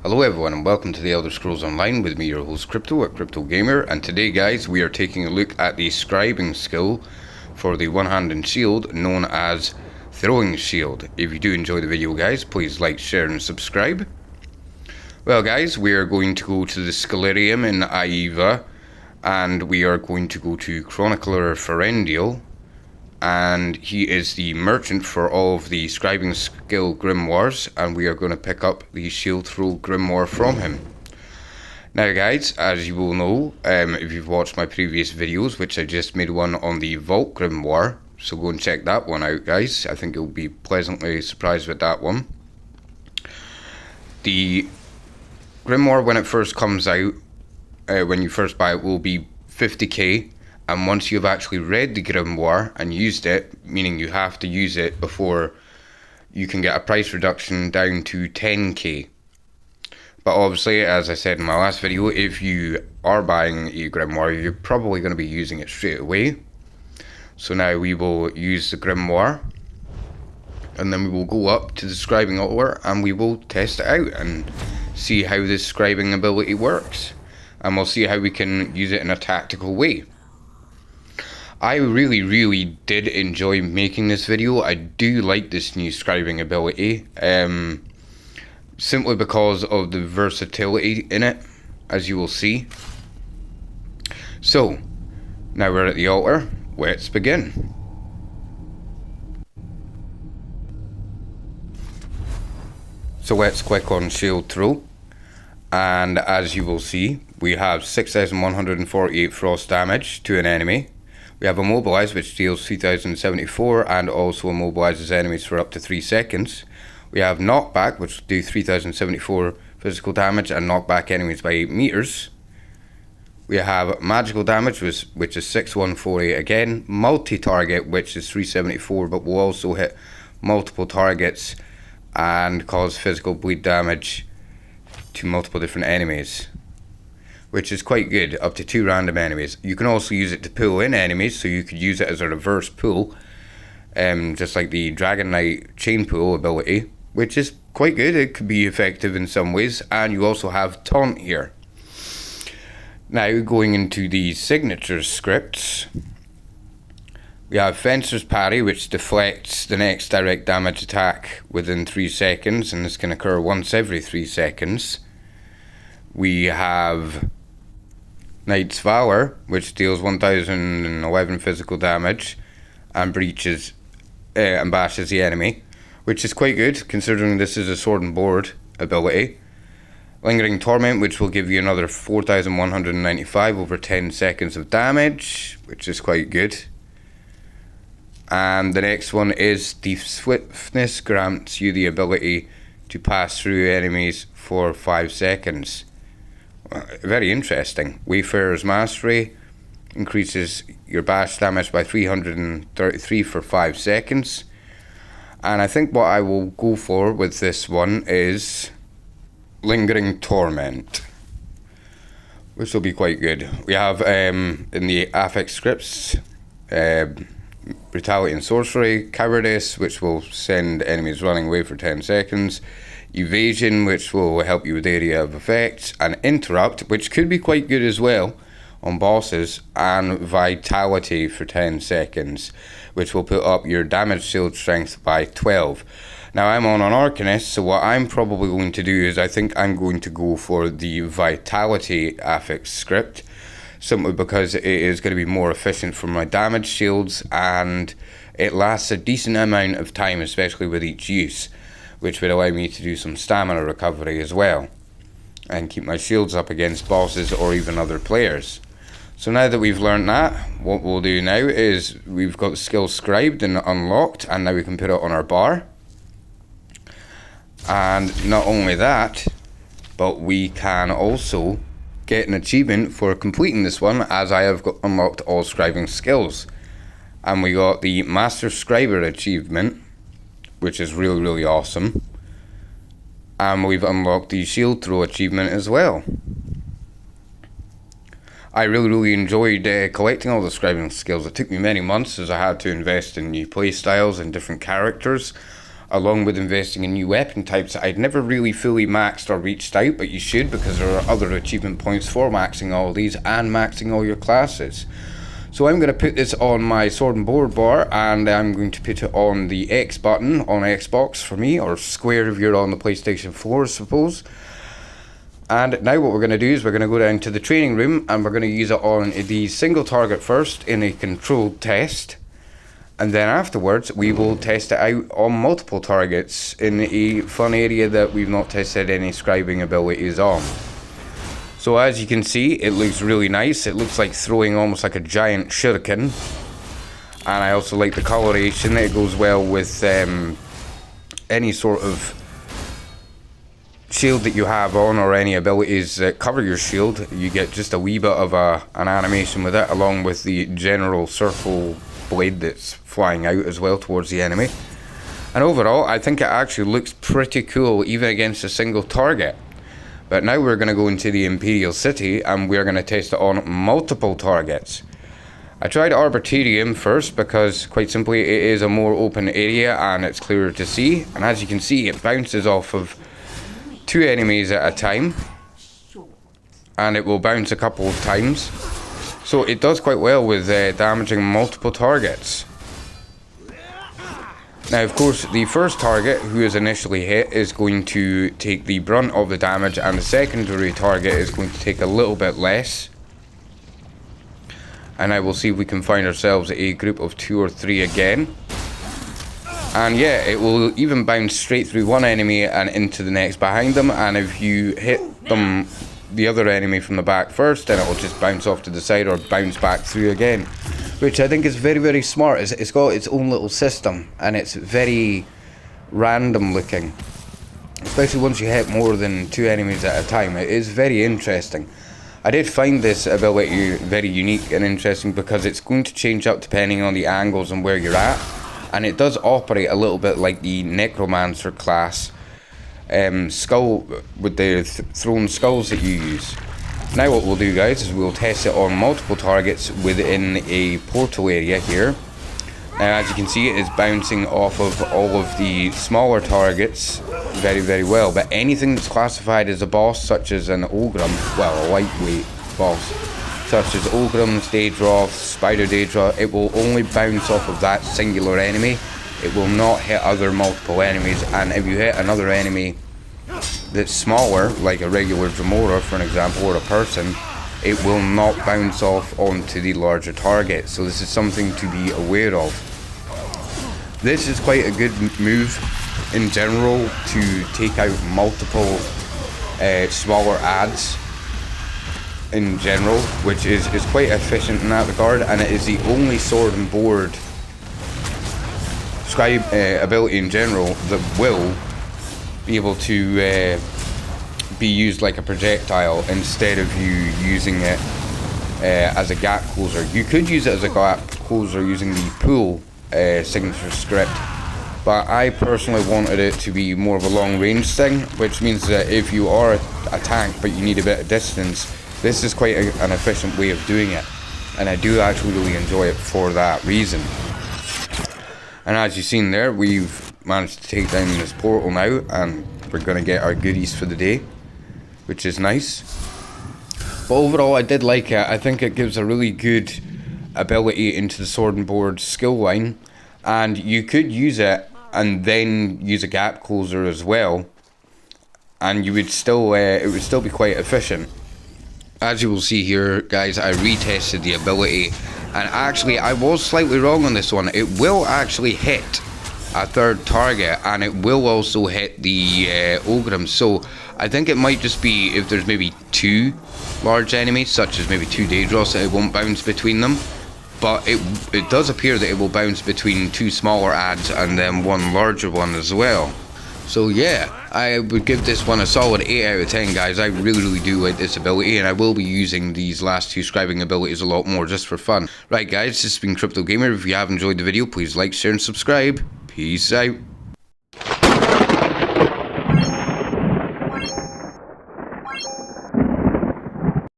Hello everyone and welcome to the Elder Scrolls Online with me, your host Crypto at Crypto Gamer, and today guys we are taking a look at the scribing skill for the one-handed shield known as throwing shield. If you do enjoy the video guys, please like, share and subscribe. Well guys, we are going to go to the Scalarium in Aiva and we are going to go to Chronicler Ferendial, and he is the merchant for all of the scribing skill grimoires, and we are going to pick up the shield throw grimoire from him. Now guys, as you will know, if you've watched my previous videos, which I just made one on the Vault grimoire, so go and check that one out guys. I think you'll be pleasantly surprised with that one. The grimoire, when it first comes out, when you first buy it, will be 50k, and once you've actually read the grimoire and used it, meaning you have to use it before you can get a price reduction down to 10k. But obviously, as I said in my last video, if you are buying a grimoire, you're probably going to be using it straight away. So now we will use the grimoire, and then we will go up to the scribing altar and we will test it out and see how this scribing ability works. And we'll see how we can use it in a tactical way. I really did enjoy making this video. I do like this new scribing ability, simply because of the versatility in it, as you will see. So, now we're at the altar, let's begin. So let's click on shield throw, and as you will see, we have 6,148 frost damage to an enemy. We have Immobilize, which deals 3,074 and also immobilizes enemies for up to 3 seconds. We have Knockback, which will do 3,074 physical damage and knock back enemies by 8 meters. We have Magical Damage, which is 6,148 again. Multi-Target, which is 374, but will also hit multiple targets and cause physical bleed damage to multiple different enemies, which is quite good, up to 2 random enemies. You can also use it to pull in enemies, so you could use it as a reverse pull, just like the Dragon Knight chain pull ability, which is quite good. It could be effective in some ways. And you also have Taunt here. Now going into the signature scripts, we have Fencer's Parry, which deflects the next direct damage attack within 3 seconds, and this can occur once every 3 seconds. We have Knight's Valor, which deals 1,011 physical damage and breaches and bashes the enemy, which is quite good considering this is a sword and board ability. Lingering Torment, which will give you another 4,195 over 10 seconds of damage, which is quite good. And the next one is Thief's Swiftness, grants you the ability to pass through enemies for 5 seconds. Very interesting. Wayfarer's Mastery increases your bash damage by 333 for 5 seconds. And I think what I will go for with this one is Lingering Torment, which will be quite good. We have in the affix scripts Brutality and Sorcery, Cowardice, which will send enemies running away for 10 seconds. Evasion, which will help you with area of effect, and Interrupt, which could be quite good as well on bosses, and Vitality for 10 seconds, which will put up your damage shield strength by 12. Now I'm on an Arcanist, so what I'm probably going to do is I think I'm going to go for the Vitality affix script, simply because it is going to be more efficient for my damage shields, and it lasts a decent amount of time, especially with each use, which would allow me to do some stamina recovery as well and keep my shields up against bosses or even other players. So now that we've learned that, what we'll do now is we've got the skill scribed and unlocked, and now we can put it on our bar. And not only that, but we can also get an achievement for completing this one, as I have unlocked all scribing skills. And we got the Master Scriber achievement, which is really awesome. And we've unlocked the shield throw achievement as well. I really enjoyed collecting all the scribing skills. It took me many months as I had to invest in new playstyles and different characters. along with investing in new weapon types. I'd never really fully maxed or reached out, but you should, because there are other achievement points for maxing all these and maxing all your classes. So I'm going to put this on my sword and board bar, and I'm going to put it on the X button on Xbox for me, or square if you're on the PlayStation 4, I suppose. And now what we're going to do is we're going to go down to the training room, and we're going to use it on the single target first in a controlled test. And then afterwards we will test it out on multiple targets in a fun area that we've not tested any scribing abilities on. So as you can see, it looks really nice. It looks like throwing almost like a giant shuriken. And I also like the coloration. It goes well with any sort of shield that you have on, or any abilities that cover your shield. You get just a wee bit of an animation with it, along with the general circle blade that's flying out as well towards the enemy. And overall, I think it actually looks pretty cool, even against a single target. But now we're going to go into the Imperial City, and we're going to test it on multiple targets. I tried Arbitrarium first because, quite simply, it is a more open area and it's clearer to see. And as you can see, it bounces off of 2 enemies at a time, and it will bounce a couple of times. So it does quite well with damaging multiple targets. Now, of course, the first target who is initially hit is going to take the brunt of the damage, and the secondary target is going to take a little bit less. And I will see if we can find ourselves a group of 2 or 3 again. And yeah, it will even bounce straight through one enemy and into the next behind them. And if you hit them, the other enemy from the back first, then it will just bounce off to the side or bounce back through again. Which I think is very, very smart. It's got its own little system, and it's very random looking. Especially once you hit more than 2 enemies at a time. It is very interesting. I did find this ability very unique and interesting because it's going to change up depending on the angles and where you're at. And it does operate a little bit like the Necromancer class skull with the thrown skulls that you use. Now what we'll do, guys, is we'll test it on multiple targets within a portal area here. Now, as you can see, it is bouncing off of all of the smaller targets very, very well. But anything that's classified as a boss, such as an Ogrum, well, a lightweight boss, such as Ogrums, Daedroths, Spider Daedra, it will only bounce off of that singular enemy. It will not hit other multiple enemies. And if you hit another enemy that's smaller, like a regular Dremora, for an example, or a person, it will not bounce off onto the larger target. So this is something to be aware of. This is quite a good move in general to take out multiple smaller adds in general, which is quite efficient in that regard, and it is the only sword and board scribe ability in general that will be able to be used like a projectile instead of you using it as a gap closer. You could use it as a gap closer using the pool signature script, but I personally wanted it to be more of a long range thing, which means that if you are a tank but you need a bit of distance, this is quite an efficient way of doing it, and I do actually really enjoy it for that reason. And as you've seen there, we've managed to take down this portal now, and we're going to get our goodies for the day, which is nice. But overall, I did like it. I think it gives a really good ability into the sword and board skill line, and you could use it and then use a gap closer as well, and you would still it would still be quite efficient. As you will see here, guys, I retested the ability, and actually I was slightly wrong on this one. It will actually hit a third target, and it will also hit the Ogrim. So I think it might just be if there's maybe 2 large enemies, such as maybe 2 Daedros, that it won't bounce between them. But it does appear that it will bounce between 2 smaller adds and then 1 larger one as well. So yeah, I would give this one a solid 8 out of 10, guys. I really do like this ability, and I will be using these last 2 scribing abilities a lot more just for fun. Right, guys, this has been Crypto Gamer. If you have enjoyed the video, please like, share and subscribe. Peace out.